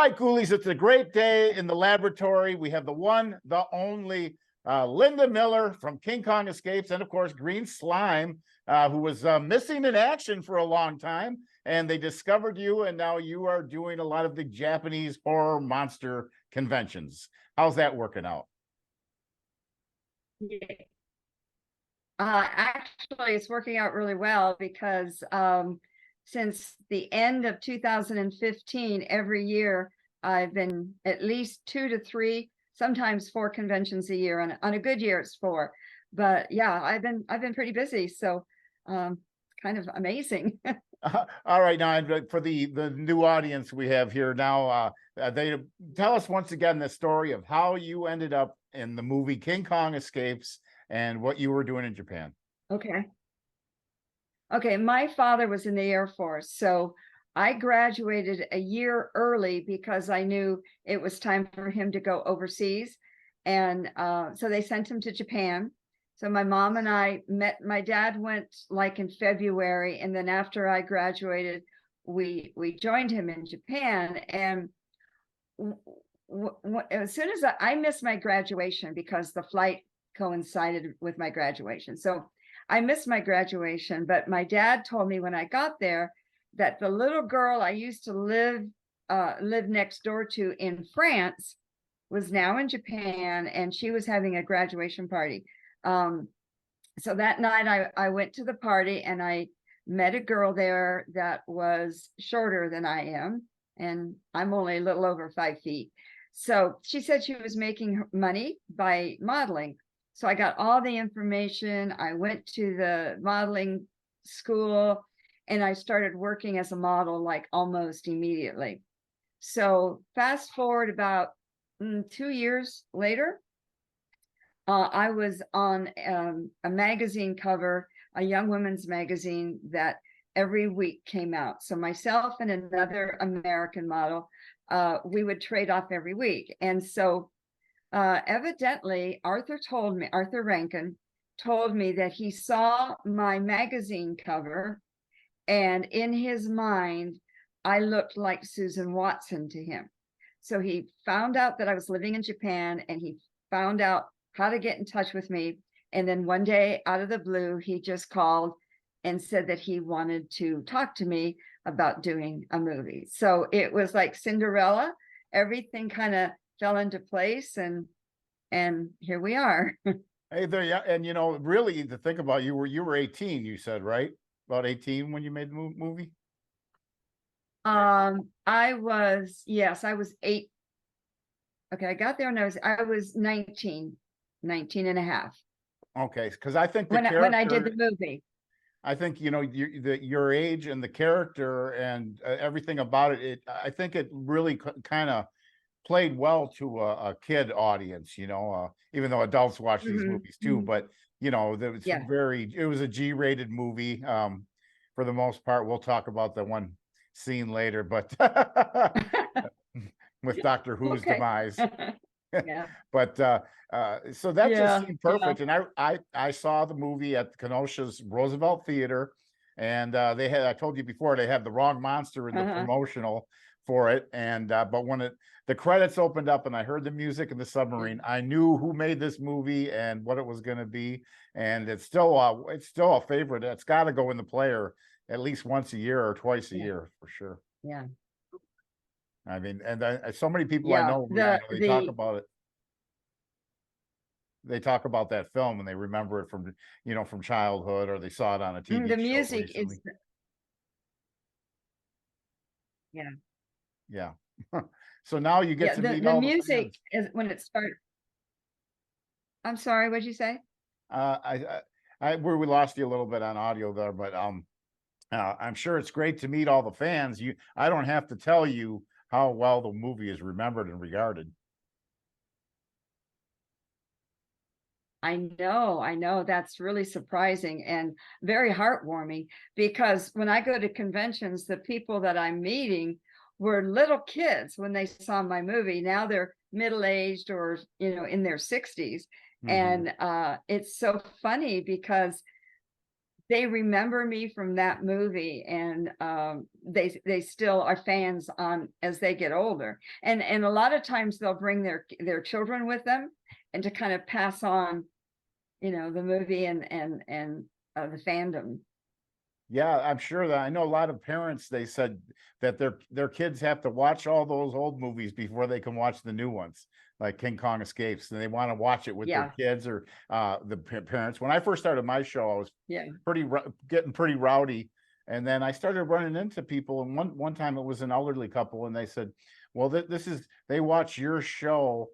right, Ghoulies, it's a great day in the laboratory. We have the one, the only Linda Miller from King Kong Escapes, and of course, Green Slime, who was missing in action for a long time. And they discovered you, and now you are doing a lot of the Japanese horror monster conventions. How's that working out? Yeah. Actually, it's working out really well because since the end of 2015, every year I've been at least 2 to 3, sometimes 4 conventions a year. On a good year, it's 4. But yeah, I've been pretty busy, so kind of amazing. All right, now for the new audience we have here now, they tell us once again the story of how you ended up in the movie King Kong Escapes and what you were doing in Japan. Okay. Okay, my father was in the Air Force, so I graduated a year early because I knew it was time for him to go overseas. And so they sent him to Japan. So my mom and I met. My dad went like in February, and then after I graduated, we joined him in Japan. And as soon as I missed my graduation because the flight coincided with my graduation. So I missed my graduation, but my dad told me when I got there that the little girl I used to live next door to in France was now in Japan, and she was having a graduation party. So that night I went to the party, and I met a girl there that was shorter than I am, and I'm only a little over 5 feet. So she said she was making money by modeling. So I got all the information. I went to the modeling school, and I started working as a model like almost immediately. So fast forward about 2 years later, I was on a magazine cover, a young women's magazine that every week came out. So myself and another American model, we would trade off every week. And so evidently, Arthur Rankin told me that he saw my magazine cover, and in his mind, I looked like Susan Watson to him. So he found out that I was living in Japan, and he found out how to get in touch with me. And then one day, out of the blue, he just called and said that he wanted to talk to me about doing a movie. So it was like Cinderella. Everything kind of fell into place, and here we are. Hey there, yeah, and really to think about, you were 18, you said, right? About 18 when you made the movie? I was 8. Okay, I got there when I was 19 and a half. Okay, because I think when I did the movie. I think your age and the character and everything about it. I think it really kind of played well to a kid audience. Even though adults watch these movies too, but it was a G-rated movie. For the most part, we'll talk about the one scene later, but with Doctor Who's demise. Yeah. But so that just seemed perfect. And I saw the movie at Kenosha's Roosevelt Theater, and I told you before, they had the wrong monster in the promotional for it. And but when the credits opened up and I heard the music in the submarine, I knew who made this movie and what it was going to be. And it's still a favorite. It's got to go in the player at least once a year or twice a year for sure. Yeah. I mean, and so many people I know, they talk about it. They talk about that film and they remember it from childhood, or they saw it on a TV The show music recently. is, yeah. Yeah. So now you get to meet the all music the is when it started. I'm sorry, what'd you say? Where we lost you a little bit on audio there, but I'm sure it's great to meet all the fans. I don't have to tell you how well the movie is remembered and regarded. I know. That's really surprising and very heartwarming, because when I go to conventions, the people that I'm meeting were little kids when they saw my movie. Now they're middle-aged or, in their 60s. And it's so funny because they remember me from that movie, and they still are fans on as they get older. And a lot of times they'll bring their children with them, and to kind of pass on, the movie and the fandom. Yeah, I'm sure that I know a lot of parents, they said that their kids have to watch all those old movies before they can watch the new ones, like King Kong Escapes, and they want to watch it with their Yeah, kids or the parents. When I first started my show, I was yeah. getting pretty rowdy, and then I started running into people. And one time it was an elderly couple, and they said, "Well, this is they watch your show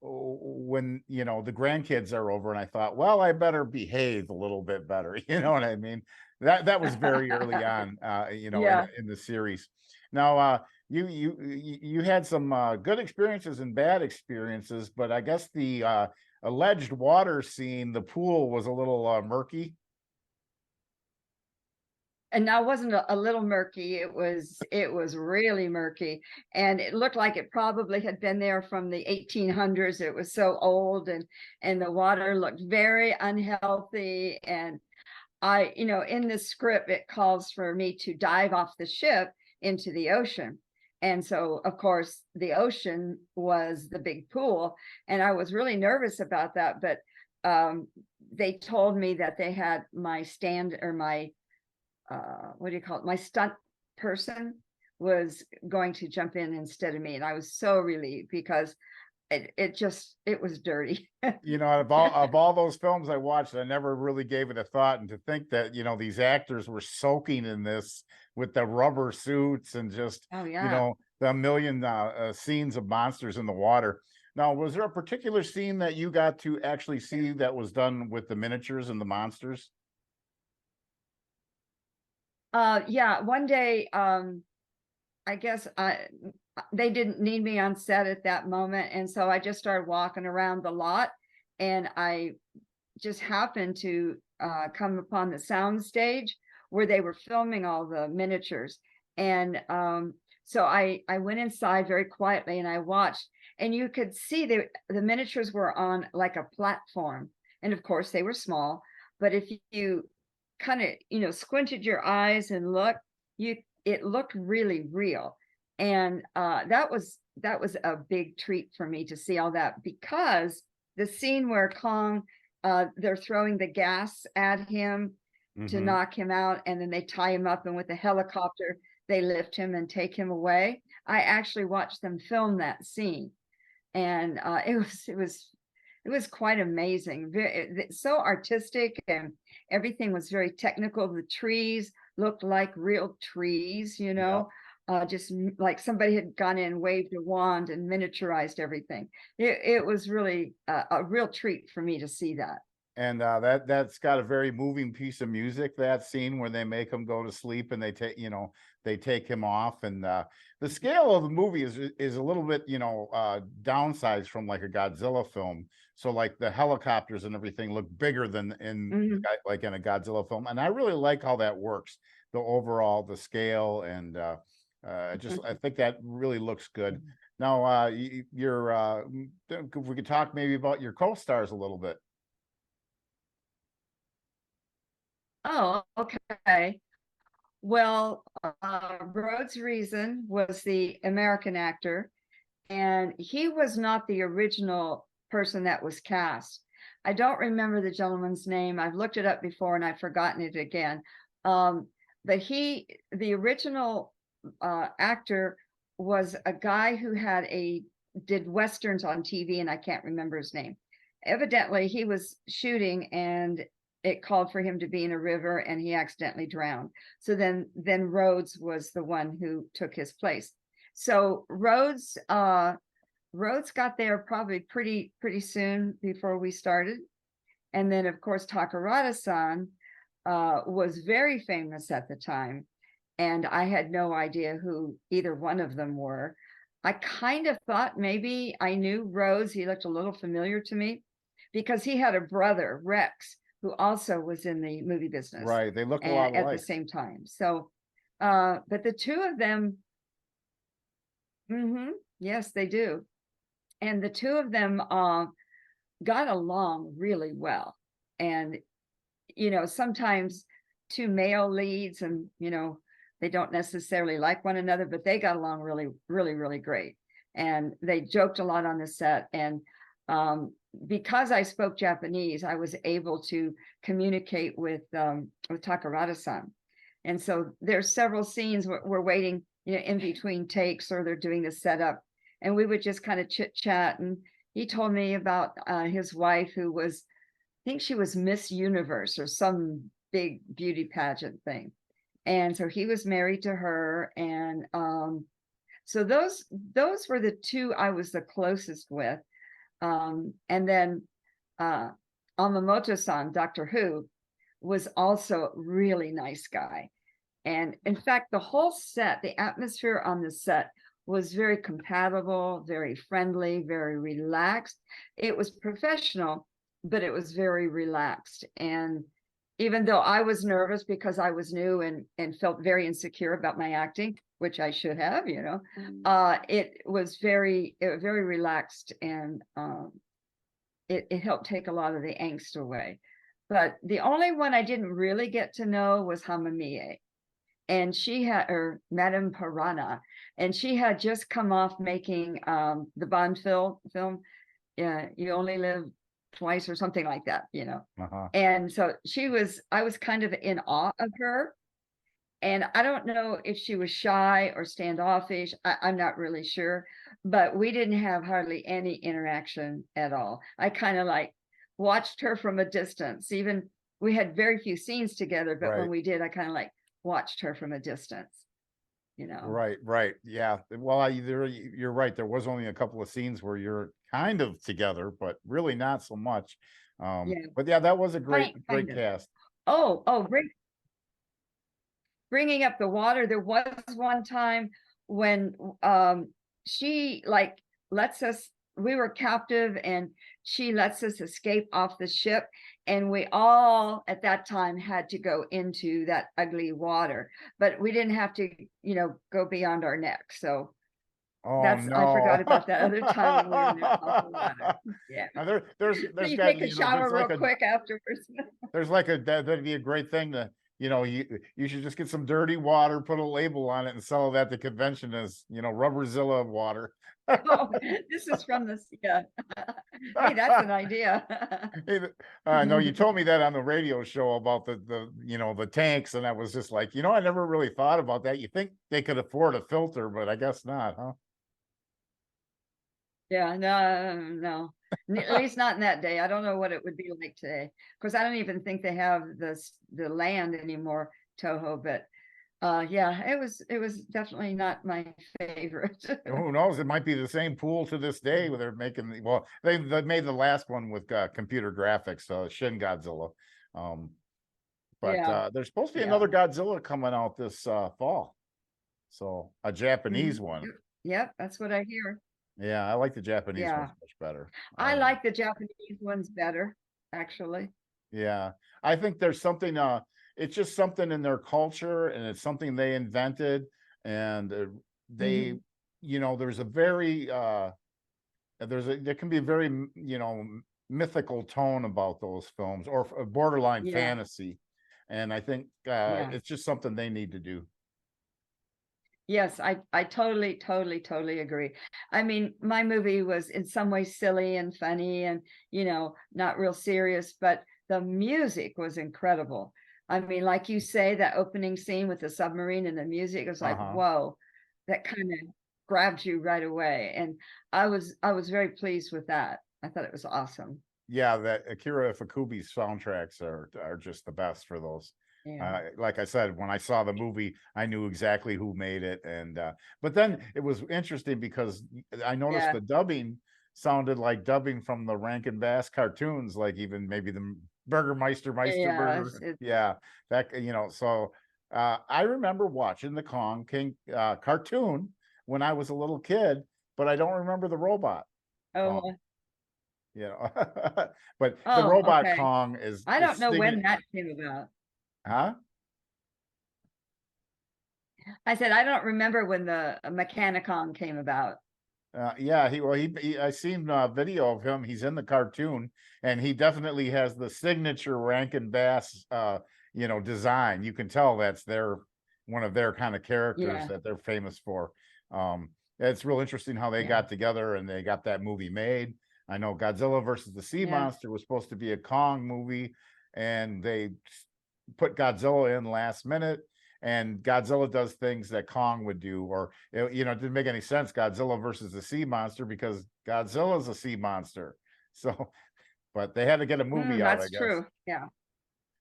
when the grandkids are over." And I thought, well, I better behave a little bit better. You know what I mean? That was very early on, Yeah. in the series. Now, you had some good experiences and bad experiences, but I guess the alleged water scene, the pool, was a little murky. And now wasn't a little murky, it was really murky, and it looked like it probably had been there from the 1800s. It was so old, and the water looked very unhealthy. And in the script, it calls for me to dive off the ship into the ocean. And so, of course, the ocean was the big pool, and I was really nervous about that. But they told me that they had my stand, or my what do you call it? My stunt person was going to jump in instead of me. And I was so relieved, because it was dirty. Of all those films I watched, I never really gave it a thought. And to think that, these actors were soaking in this with the rubber suits and just, Oh, yeah. the million scenes of monsters in the water. Now, was there a particular scene that you got to actually see that was done with the miniatures and the monsters? Yeah, one day, I guess they didn't need me on set at that moment, and so I just started walking around the lot, and I just happened to come upon the sound stage where they were filming all the miniatures. And so I went inside very quietly, and I watched, and you could see the miniatures were on like a platform, and of course they were small, but if you kind of squinted your eyes and looked, it looked really real. And that was a big treat for me to see all that, because the scene where Kong, they're throwing the gas at him to Hmm. knock him out, and then they tie him up, and with a helicopter they lift him and take him away. I actually watched them film that scene, and it was quite amazing. So artistic, and everything was very technical. The trees looked like real trees, Yeah. just like somebody had gone in, waved a wand, and miniaturized everything. It was really a real treat for me to see that. And that's got a very moving piece of music, that scene where they make him go to sleep and they take him off. And the scale of the movie is a little bit, downsized from like a Godzilla film. So like the helicopters and everything look bigger than Mhm. like in a Godzilla film. And I really like how that works, the scale, and I think that really looks good. Now, if we could talk maybe about your co-stars a little bit. Oh, okay. Well, Rhodes Reason was the American actor, and he was not the original person that was cast. I don't remember the gentleman's name. I've looked it up before and I've forgotten it again. Um, but the original actor, was a guy who did westerns on TV, and I can't remember his name. Evidently, he was shooting, and it called for him to be in a river, and he accidentally drowned. So then Rhodes was the one who took his place. So Rhodes got there probably pretty soon before we started. And then, of course, Takarada-san was very famous at the time, and I had no idea who either one of them were. I kind of thought maybe I knew Rhodes. He looked a little familiar to me, because he had a brother, Rex, who also was in the movie business Right, they look a lot and at the alike. same time. So, but the two of them, yes, they do. And the two of them got along really well. And sometimes two male leads, and they don't necessarily like one another, but they got along really, really, really great. And they joked a lot on the set. And because I spoke Japanese, I was able to communicate with Takarada-san. And so there's several scenes where we're waiting, in between takes, or they're doing the setup, and we would just kind of chit chat. And he told me about his wife, who was, I think she was Miss Universe or some big beauty pageant thing. And so he was married to her. And so those were the two I was the closest with. And then Amamoto-san, Doctor Who, was also a really nice guy. And in fact, the whole set, the atmosphere on the set was very compatible, very friendly, very relaxed. It was professional, but it was very relaxed. And even though I was nervous because I was new and felt very insecure about my acting, which I should have, it was very relaxed, and it helped take a lot of the angst away. But the only one I didn't really get to know was Hamamiya. And she had, or Madame Piranha, and she had just come off making the Bond film, You Only Live Twice, or something like that, And so I was kind of in awe of her. And I don't know if she was shy or standoffish. I'm not really sure, but we didn't have hardly any interaction at all. I kind of like watched her from a distance. Even we had very few scenes together, but when we did, I kind of like watched her from a distance, Right. Yeah. Well, you're right. There was only a couple of scenes where you're kind of together, but really not so much. But yeah, that was a great cast. Great. Bringing up the water, there was one time when she like lets us, we were captive, and she lets us escape off the ship, and we all at that time had to go into that ugly water, but we didn't have to go beyond our neck. So I forgot about that other time when we were in the water. Yeah. There's you take a shower real quick afterwards. There's like that'd be a great thing to, you should just get some dirty water, put a label on it, and sell it at the convention as, Rubberzilla water. This is from this. Yeah. Hey, that's an idea. No, you told me that on the radio show about the tanks, and I was just like, I never really thought about that. You think they could afford a filter, but I guess not, huh? Yeah, no. At least not in that day. I don't know what it would be like today, because I don't even think they have the land anymore, Toho. But yeah, it was definitely not my favorite. Who knows? It might be the same pool to this day where they're making they made the last one with computer graphics, Shin Godzilla. But there's supposed to be another Godzilla coming out this fall, so a Japanese one. Yep, that's what I hear. Yeah, I like the Japanese ones much better. I like the Japanese ones better, actually. Yeah, I think there's something, it's just something in their culture, and it's something they invented, and they, there's a very, there can be a very, mythical tone about those films, or a borderline fantasy. And I think it's just something they need to do. Yes, I totally agree. I mean, my movie was in some ways silly and funny and, not real serious, but the music was incredible. I mean, like you say, that opening scene with the submarine and the music was like, whoa, that kind of grabbed you right away. And I was very pleased with that. I thought it was awesome. Yeah, that Akira Ifukube's soundtracks are just the best for those. Like I said, when I saw the movie, I knew exactly who made it. And but then it was interesting because I noticed the dubbing sounded like dubbing from the Rankin Bass cartoons, like even maybe the Burgermeister Burger. Yeah, that so I remember watching the Kong King cartoon when I was a little kid, but I don't remember the robot. But the robot Kong is, I don't know when that came about. Huh? I said I don't remember when the Mechanicon came about. Yeah, I seen a video of him. He's in the cartoon, and he definitely has the signature Rankin Bass, design. You can tell that's one of their kind of characters Yeah. that they're famous for. It's real interesting how they Yeah. got together and they got that movie made. I know Godzilla versus the Sea Yeah. Monster was supposed to be a Kong movie, and they put Godzilla in last minute. And Godzilla does things that Kong would do, or it didn't make any sense. Godzilla versus the Sea Monster, because Godzilla's a sea monster. So, but they had to get a movie out, I That's guess. true. Yeah.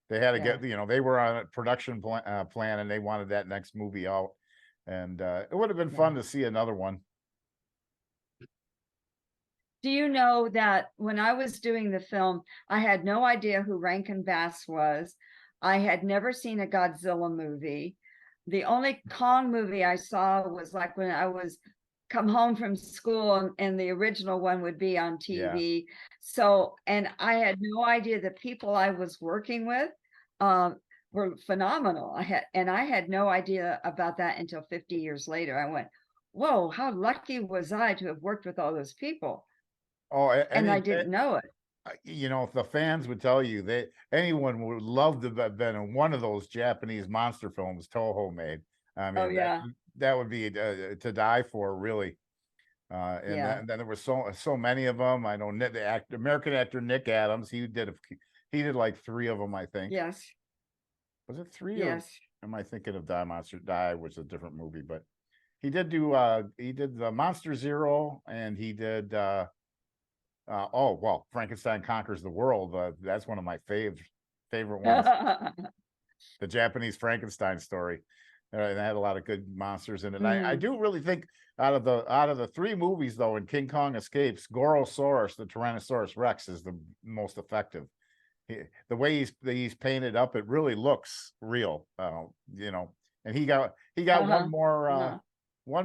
They had to Yeah. get, they were on a production plan, and they wanted that next movie out. And it would have been Yeah. fun to see another one. Do you know that when I was doing the film, I had no idea who Rankin Bass was. I had never seen a Godzilla movie. The only Kong movie I saw was like when I was come home from school, and the original one would be on Yeah. TV. So, and I had no idea the people I was working with were phenomenal. I had no idea about that until 50 years later. I went, whoa, how lucky was I to have worked with all those people? Oh, And I didn't know it. if the fans would tell you that anyone would love to have been in one of those Japanese monster films Toho made. I Oh, mean, yeah. that would be to die for, really. And Yeah. then there were so many of them. I know the American actor Nick Adams. He did like 3 of them, I think. Yes. Was it 3? Yes. Or am I thinking of Die Monster Die, which is a different movie? But he did the Monster Zero, and he did oh, well, Frankenstein Conquers the World. That's one of my favorite ones. The Japanese Frankenstein story. And it had a lot of good monsters in it. I do really think out of the 3 movies, though, in King Kong Escapes, Gorosaurus, the Tyrannosaurus Rex, is the most effective. The way he's painted up, it really looks real. And he got one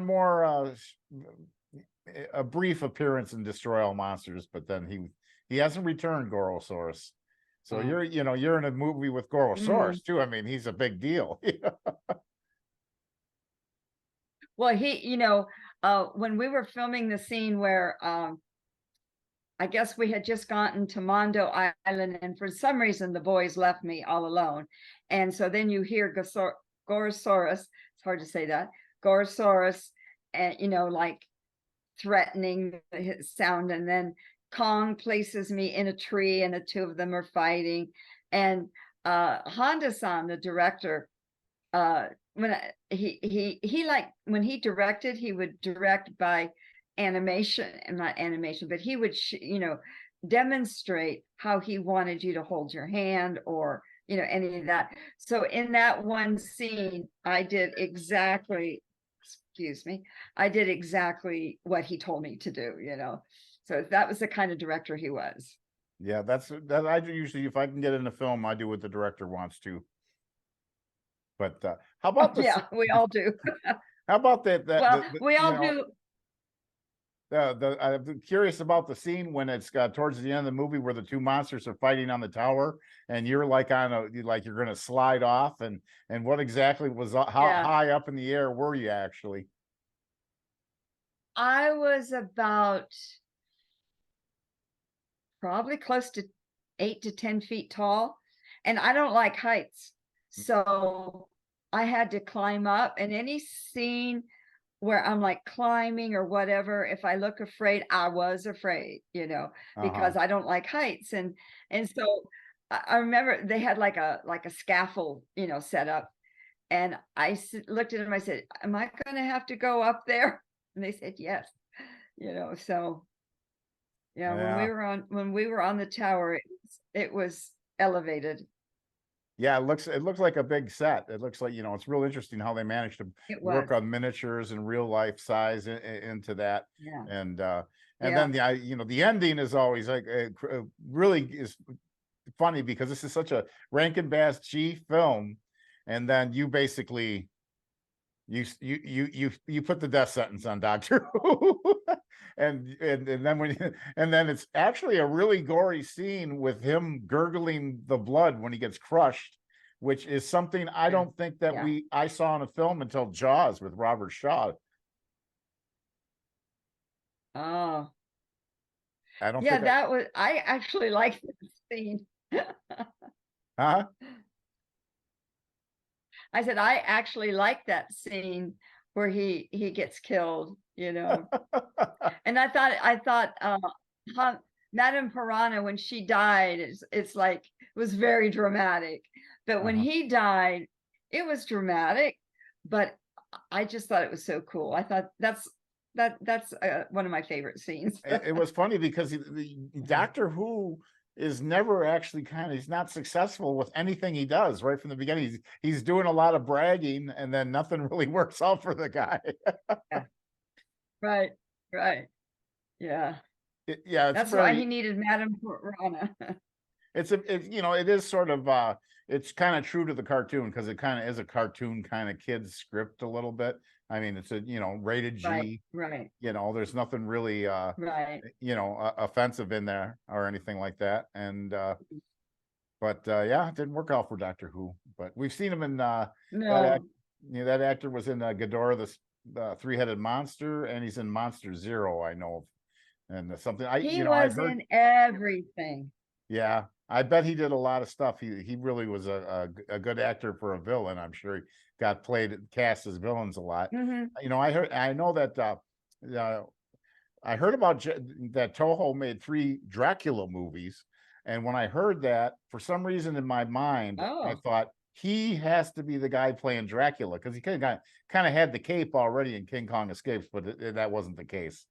more a brief appearance in Destroy All Monsters, but then he hasn't returned, Gorosaurus. So you're in a movie with Gorosaurus too. I mean, he's a big deal. Well, when we were filming the scene where I guess we had just gotten to Mondo Island, and for some reason the boys left me all alone. And so then you hear Gorosaurus, it's hard to say that, Gorosaurus, and like threatening his sound, and then Kong places me in a tree, and the 2 of them are fighting. And Honda-san, the director, when when he directed, he would direct by animation, and not animation, but he would demonstrate how he wanted you to hold your hand, or any of that. So in that one scene, I did exactly what he told me to do. So that was the kind of director he was. Yeah, that I usually, if I can get in a film, I do what the director wants to. But how about yeah, we all do. How about that? We all do. I'm curious about the scene when it's towards the end of the movie where the 2 monsters are fighting on the tower, and you're like you're going to slide off, and what exactly was how high up in the air were you actually? I was about probably close to 8 to 10 feet tall, and I don't like heights, so I had to climb up. And any scene where I'm like climbing or whatever, if I look afraid, I was afraid, because I don't like heights. And so I remember they had like a scaffold, set up, and I looked at them, I said, am I going to have to go up there? And they said, yes, so yeah, when we were on the tower, it was elevated. Yeah, it looks like a big set. It looks like, it's real interesting how they managed to work on miniatures and real life size into that. Yeah. And then the ending is always like really is funny, because this is such a Rankin Bass G film, and then you basically you put the death sentence on Doctor Who. and then it's actually a really gory scene with him gurgling the blood when he gets crushed, which is something I don't think that I saw in a film until Jaws with Robert Shaw. Oh, I don't think I actually like this scene. Huh? I said, I actually like that scene where he gets killed, you know. And I thought Madame Piranha, when she died, it's like it was very dramatic. But when he died, it was dramatic, but I just thought it was so cool. I thought that's one of my favorite scenes. It was funny because the Doctor Who is never actually he's not successful with anything he does right from the beginning. He's doing a lot of bragging, and then nothing really works out for the guy. Yeah. Right, right. Yeah. Yeah, that's why he needed Madame Piranha. It's it is sort of it's kind of true to the cartoon, because it kind of is a cartoon kind of kids script a little bit. I mean, it's a rated G. Right. There's nothing really Right. offensive in there or anything like that. And but yeah, it didn't work out for Doctor Who. But we've seen him in No. that actor was in Ghidorah the Three-Headed Monster, and he's in Monster Zero, I know of. And something he was in everything. Yeah, I bet he did a lot of stuff. He really was a good actor for a villain. I'm sure he got cast as villains a lot. I know that I heard about that Toho made 3 Dracula movies, and when I heard that, for some reason in my mind, I thought he has to be the guy playing Dracula, because he kind of had the cape already in King Kong Escapes, but that wasn't the case.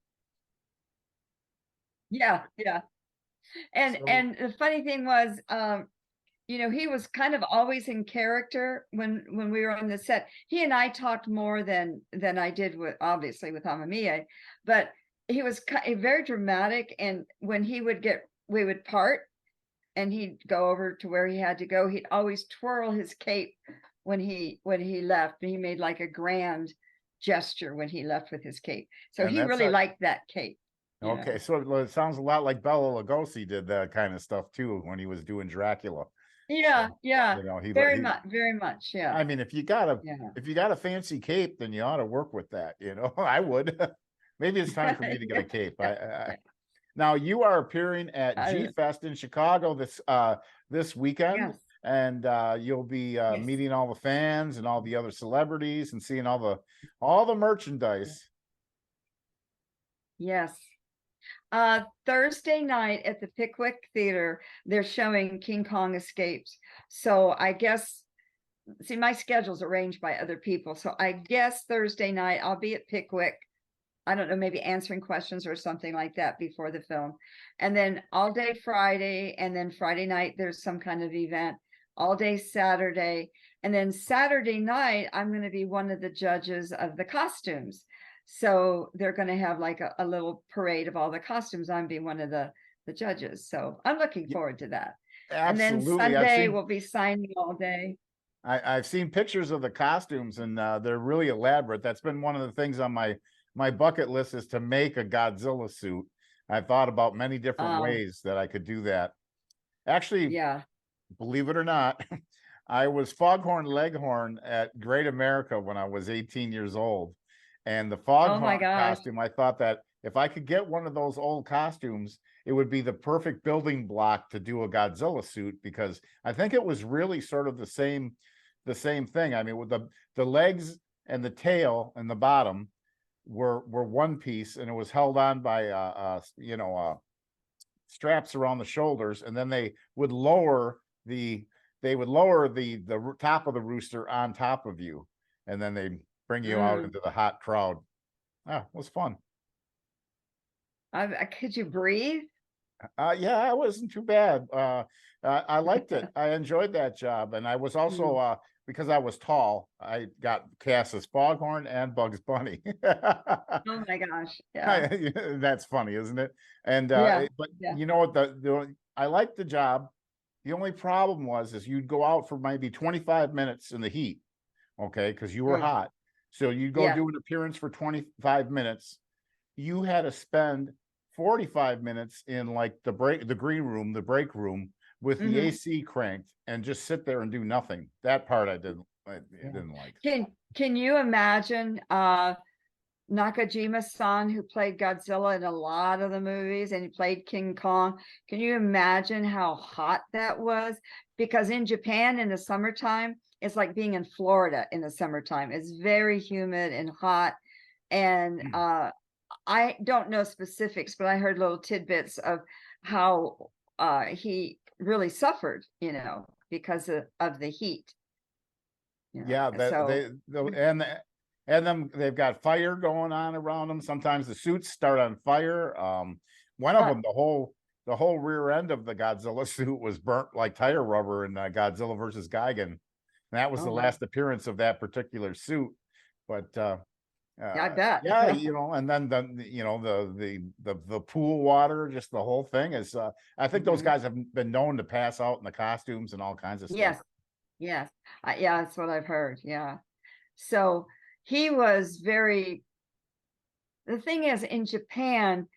Yeah. And the funny thing was, he was kind of always in character when we were on the set. He and I talked more than I did with Mamma Mia, but he was very dramatic. And when we would part, and he'd go over to where he had to go, he'd always twirl his cape when he left. He made like a grand gesture when he left with his cape. So he really liked that cape. Okay, so it sounds a lot like Bela Lugosi did that kind of stuff too when he was doing Dracula. Yeah, very much. Yeah. I mean, if you got a fancy cape, then you ought to work with that. I would. Maybe it's time for me to get a cape. Now you are appearing at G Fest in Chicago this weekend, and you'll be meeting all the fans and all the other celebrities and seeing all the merchandise. Yes. Thursday night at the Pickwick Theater, they're showing King Kong Escapes. So I guess, my schedule's arranged by other people. So I guess Thursday night I'll be at Pickwick. I don't know, maybe answering questions or something like that before the film. And then all day Friday, and then Friday night, there's some kind of event. All day Saturday. And then Saturday night, I'm going to be one of the judges of the costumes. So they're going to have like a little parade of all the costumes. I'm being one of the judges. So I'm looking forward to that. Absolutely. And then Sunday we'll be signing all day. I've seen pictures of the costumes, and they're really elaborate. That's been one of the things on my bucket list, is to make a Godzilla suit. I've thought about many different ways that I could do that. Actually, believe it or not, I was Foghorn Leghorn at Great America when I was 18 years old. And the Foghorn costume, I thought that if I could get one of those old costumes, it would be the perfect building block to do a Godzilla suit, because I think it was really sort of the same thing. I mean, with the legs and the tail and the bottom were one piece, and it was held on by straps around the shoulders, and then they would lower the top of the rooster on top of you, and then they bring you out into the hot crowd. It was fun. Could you breathe? Yeah, it wasn't too bad. I liked it. I enjoyed that job. And I was also, because I was tall, I got cast as Foghorn and Bugs Bunny. Oh my gosh. Yeah. That's funny, isn't it? And you know what, I liked the job. The only problem is you'd go out for maybe 25 minutes in the heat, okay, because you were hot. So you'd go do an appearance for 25 minutes. You had to spend 45 minutes in like the green room, the break room, with the AC cranked, and just sit there and do nothing. That part I didn't like. Can you imagine Nakajima-san, who played Godzilla in a lot of the movies, and he played King Kong? Can you imagine how hot that was? Because in Japan in the summertime, it's like being in Florida in the summertime. It's very humid and hot. And I don't know specifics, but I heard little tidbits of how he really suffered, because of the heat. Yeah, they've got fire going on around them. Sometimes the suits start on fire. One of them, the whole rear end of the Godzilla suit was burnt like tire rubber in Godzilla versus Gigan. And that was the last appearance of that particular suit. But yeah, I bet. Yeah, and then the pool water, just the whole thing is. I think those guys have been known to pass out in the costumes and all kinds of stuff. Yes, yes, yeah, that's what I've heard. Yeah, so he was very. The thing is, in Japan,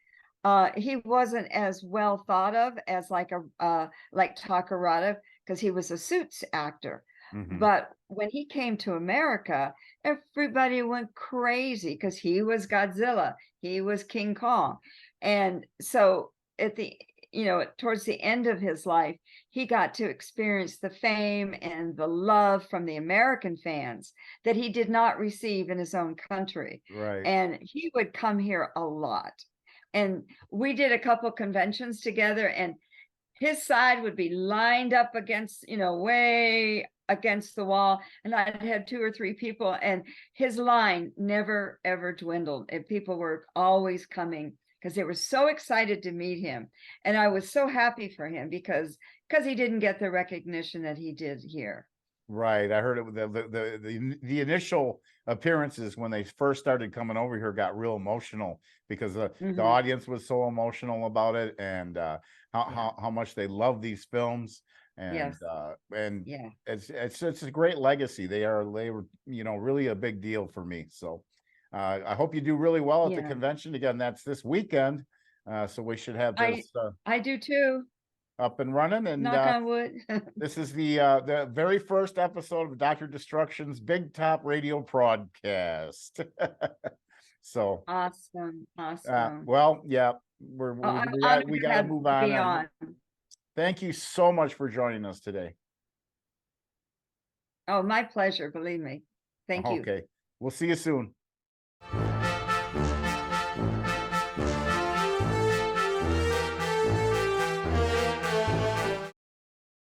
he wasn't as well thought of as like Takarada, because he was a suits actor. But when he came to America, everybody went crazy because he was Godzilla, he was King Kong. And so at the towards the end of his life, he got to experience the fame and the love from the American fans that he did not receive in his own country. Right. And he would come here a lot. And we did a couple conventions together, and his side would be lined up against, way against the wall. And I'd have 2 or 3 people, and his line never, ever dwindled. And people were always coming because they were so excited to meet him. And I was so happy for him because he didn't get the recognition that he did here. Right. I heard it. The initial appearances when they first started coming over here got real emotional because the audience was so emotional about it, and how much they love these films. And it's a great legacy. They were really a big deal for me. So I hope you do really well at the convention. Again, that's this weekend. So we should have this. I do too. Up and running, and knock on wood. This is the very first episode of Dr. Destruction's Big Top Radio broadcast. So awesome. Well, yeah, we got to move on. Thank you so much for joining us today. Oh, my pleasure. Believe me. Thank you. Okay, we'll see you soon.